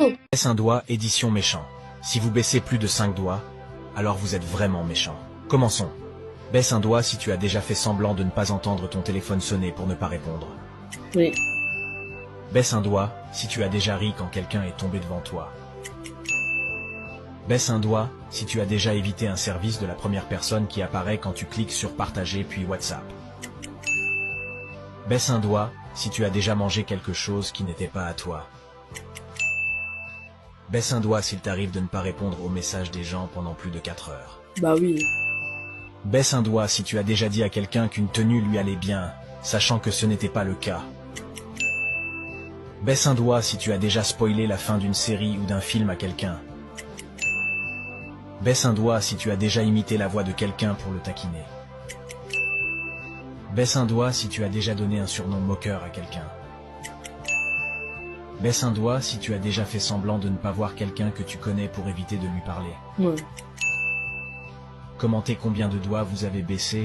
Baisse un doigt, édition méchant. Si vous baissez plus de 5 doigts, alors vous êtes vraiment méchant. Commençons. Baisse un doigt si tu as déjà fait semblant de ne pas entendre ton téléphone sonner pour ne pas répondre. Oui. Baisse un doigt si tu as déjà ri quand quelqu'un est tombé devant toi. Baisse un doigt si tu as déjà évité un service de la première personne qui apparaît quand tu cliques sur partager puis WhatsApp. Baisse un doigt si tu as déjà mangé quelque chose qui n'était pas à toi. Baisse un doigt s'il t'arrive de ne pas répondre aux messages des gens pendant plus de 4 heures. Bah oui. Baisse un doigt si tu as déjà dit à quelqu'un qu'une tenue lui allait bien, sachant que ce n'était pas le cas. Baisse un doigt si tu as déjà spoilé la fin d'une série ou d'un film à quelqu'un. Baisse un doigt si tu as déjà imité la voix de quelqu'un pour le taquiner. Baisse un doigt si tu as déjà donné un surnom moqueur à quelqu'un. Baisse un doigt si tu as déjà fait semblant de ne pas voir quelqu'un que tu connais pour éviter de lui parler. Ouais. Commentez combien de doigts vous avez baissé.